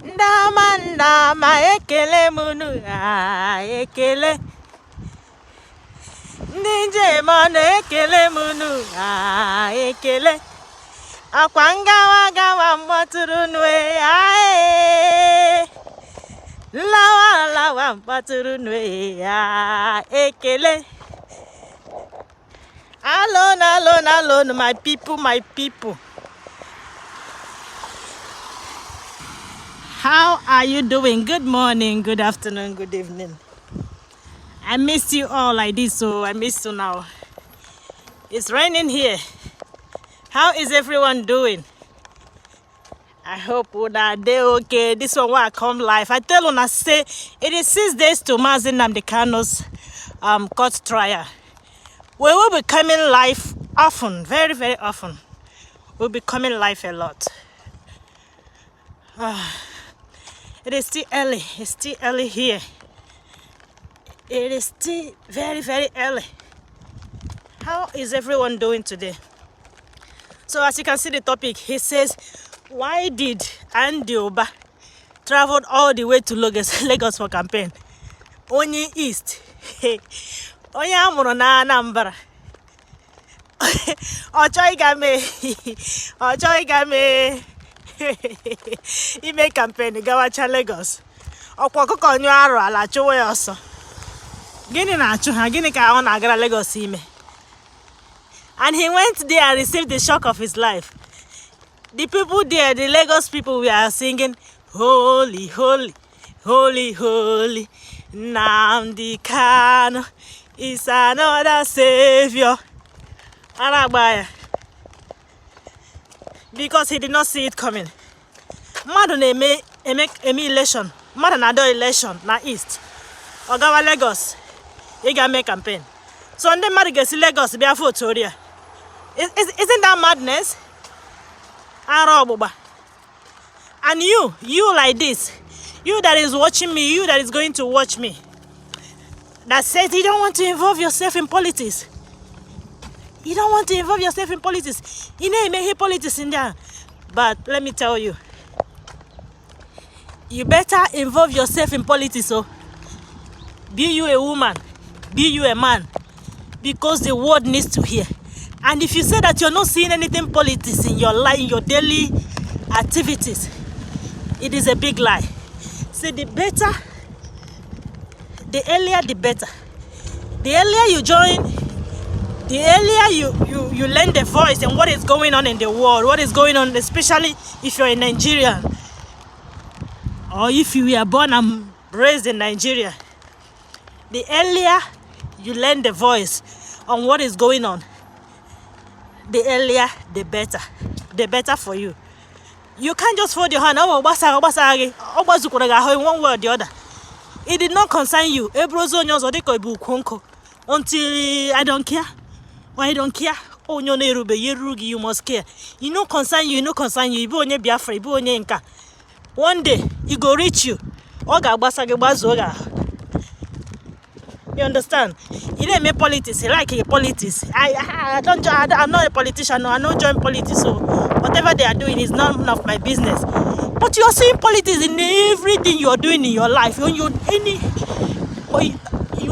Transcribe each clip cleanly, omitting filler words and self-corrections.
Ndama ekele munu ekele Nije manu ekele munu ekele Akwangawa gawa mbaturu nwe ae Lawa mbaturu nwe ekele Alone, my people. How are you doing? Good morning, good afternoon, good evening. I missed you all like this, so I missed you now. It's raining here. How is everyone doing? I hope they're okay. This one will come live. I tell you, I say it is 6 days to Mazi Nnamdi Kanu's court trial. We will be coming live often, very, very often. We'll be coming live a lot. It is still early. It's still early here. It is still very, very early. How is everyone doing today? So as you can see the topic, he says, why did Andy Ụba travel all the way to Lagos for campaign? Only East. Onye amụrụ na Anambra. Ọ chọghị game. Ime campaign gawacha Lagos. Ọkwa ọkụkọ onye arụ ala chụwa ya ọsọ. Gịnị na-achụ ha? Gịnị ka ọ na-agara Lagos ime? And he went there and received the shock of his life. The people there, the Lagos people, we are singing, holy, holy, holy, holy, Nnamdi Kanu is another savior. Because he did not see it coming. Madu na-eme election. Madu na-ado election na East. Ogawa Lagos. He ga make campaign. So ndị mmadụ ga-esi Lagos bịa vote Oria. Isn't that madness? And you like this, you that is watching me, you that is going to watch me, that says you don't want to involve yourself in politics. You don't want to involve yourself in politics. You know, you may hear politics in there. But let me tell you, you better involve yourself in politics. So, be you a woman, be you a man, because the world needs to hear. And if you say that you're not seeing anything politics in your life, in your daily activities, it is a big lie. See, the earlier the better. The earlier you join, the earlier you learn the voice and what is going on in the world, what is going on, especially if you're a Nigerian, or if you were born and raised in Nigeria. The earlier you learn the voice on what is going on, the earlier, the better. The better for you. You can't just fold your hand. In one way or the other. It did not concern you. Until I don't care. Why I don't care? Oh, you must care. You know concern you. One day, it go reach you. You understand? You didn't make politics. You like politics. I'm not a politician. No, I don't join politics. So whatever they are doing is none of my business. But you are seeing politics in everything you are doing in your life. You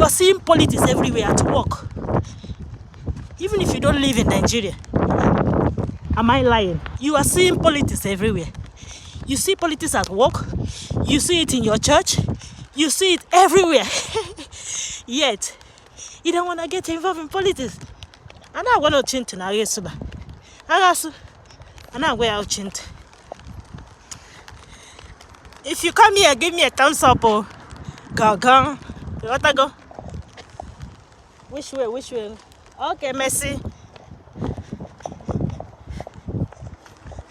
are seeing politics everywhere at work. Even if you don't live in Nigeria. Am I lying? You are seeing politics everywhere. You see politics at work. You see it in your church. You see it everywhere. Yet, you don't want to get involved in politics. And I want to change now. Yes, and I'm going to change. If you come here, give me a thumbs up. Oh, go. You want to go? Which way? Okay, merci.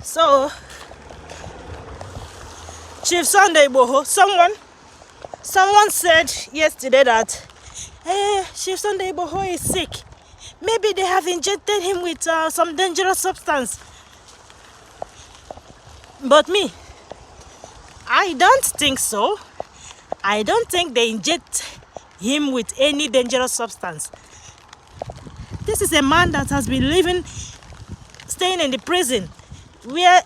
So, Chief Sunday Igboho, someone said yesterday that Chief Sunday Igboho is sick. Maybe they have injected him with some dangerous substance. But me, I don't think so. I don't think they inject him with any dangerous substance. This is a man that has been staying in the prison where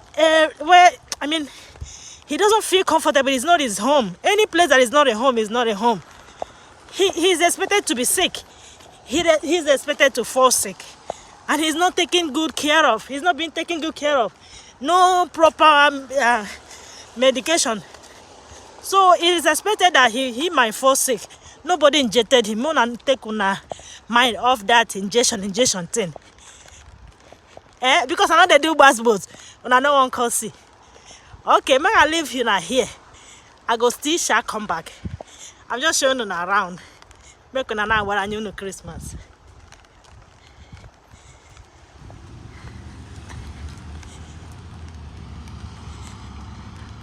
He doesn't feel comfortable. It's not his home. Any place that is not a home is not a home. He's expected to be sick. He's expected to fall sick. And he's not taken good care of. He's not being taken good care of. No proper medication. So it is expected that he might fall sick. Nobody injected him. And take una mind off that injection thing. Because I know they do bus boats. And I know one can see. Okay, may I leave you now here. I go still shall come back. I'm just showing you around. Make una know what I knew no Christmas.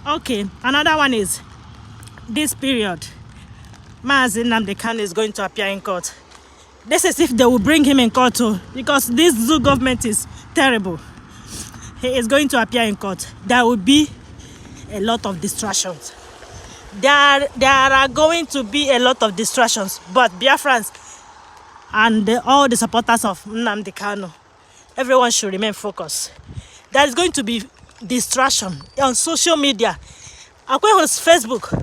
Okay, another one is this period. Mazi Nnamdi Kanu is going to appear in court. This is if they will bring him in court too, because this zoo government is terrible. He is going to appear in court. There will be a lot of distractions. There are going to be a lot of distractions, but Biafrans and all the supporters of Nnamdi Kanu, everyone should remain focused. There is going to be distraction on social media. On Facebook,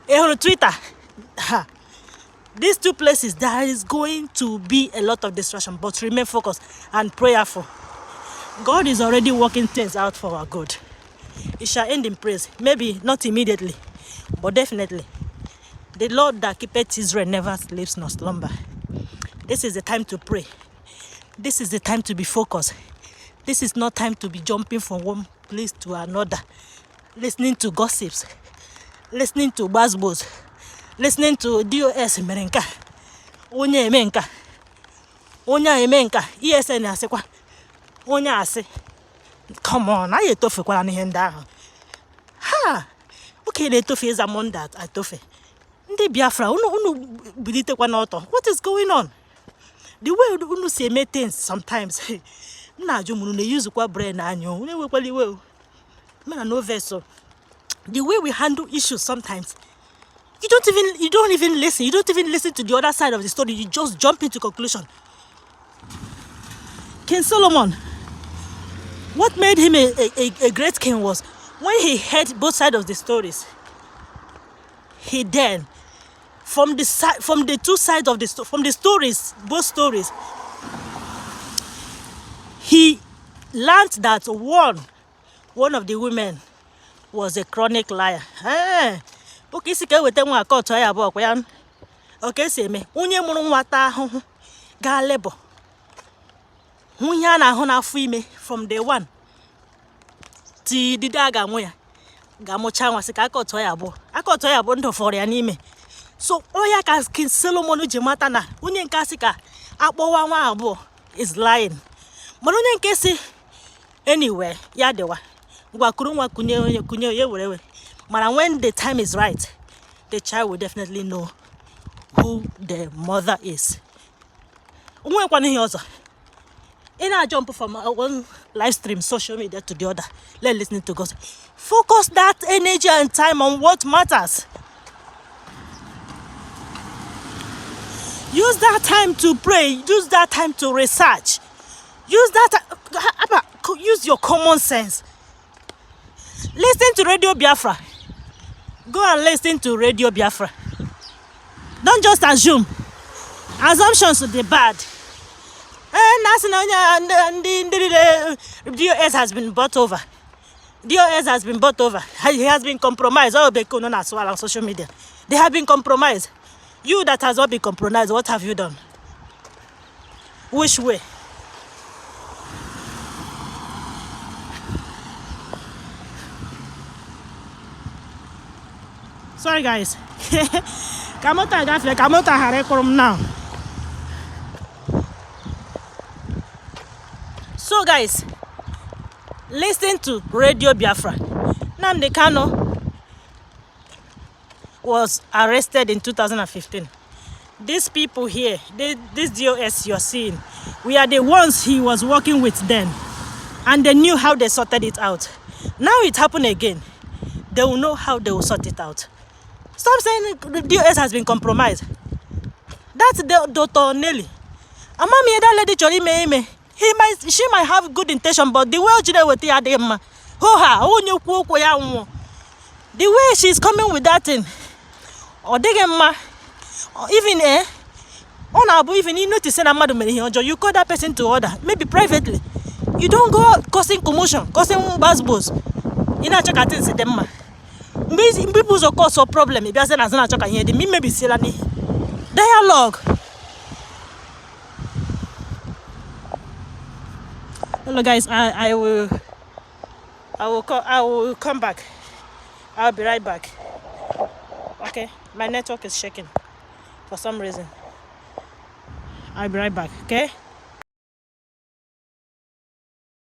on Twitter. These two places, there is going to be a lot of distraction, but remain focused and prayerful. God is already working things out for our good. It shall end in praise. Maybe not immediately, but definitely. The Lord that keepeth Israel never sleeps nor slumber. This is the time to pray. This is the time to be focused. This is not time to be jumping from one place to another, listening to gossips, listening to buzzwords, listening to DOS Merenka, Onya Emenka, Onya Emenka, ESN Asekwa, Onya Ase. Come on, I tofe kwa ni henda. Ha! Okay, the tofe is among that. I tofe. Ndi Biafra, unu bilite kwa noto. What is going on? The way unu say me things sometimes. Na jo munu ne use kwa brain anyo. Unu we kwali we. Me no vessel. The way we handle issues sometimes. You don't even listen. You don't even listen to the other side of the story. You just jump into conclusion. King Solomon, what made him a great king was when he heard both sides of the stories. He then, from the two sides of from the stories, both stories, he learned that one of the women was a chronic liar. Okay, si ka wete nwa court ya bo kwa ya. Okay, si eme onye muru nwata ahụhụ ga labor. Nwunye a na-ahụ n'afọ ime from day one. Ti dida ga nwe ya. Ga mụcha nwa si ka court ya bo. Court ya bo ndo for ya n'ime. So oya ka King Solomon ji mata na onye nke asị ka akpọwa nwa abụọ is lying. Mana onye nke si anyway ya dewa. Ngwa kuru nwa kunye ye werewe. But when the time is right, the child will definitely know who the mother is. In our jump from one live stream, social media to the other, let's listen to God. Focus that energy and time on what matters. Use that time to pray. Use that time to research. Use your common sense. Listen to Radio Biafra. Go and listen to Radio Biafra. Don't just assume. Assumptions are the bad. DOS has been bought over. DOS has been bought over. He has been compromised. All the known as well on social media. They have been compromised. You that has not been compromised, what have you done? Which way? Sorry guys. Kamota hare now. So guys, listen to Radio Biafra. Nnamdi Kanu was arrested in 2015. These people here, this DOS you're seeing, we are the ones he was working with then. And they knew how they sorted it out. Now it happened again. They will know how they will sort it out. Stop saying the DOS has been compromised. That's Dr. Nelly. Amami that lady Chori me. She might have good intention, but the way she with the adema. Ho ha, who knew ya. The way she's coming with that thing, or Degemma, or even on Abu, even you notice that Madam you call that person to order, maybe privately. You don't go out causing commotion, causing buzzbuzz. You know, check at it, them. People's of course, problem. If you say that's not check here, the maybe silly dialogue. Hello, guys. I will come back. I'll be right back. Okay, my network is shaking for some reason. I'll be right back. Okay.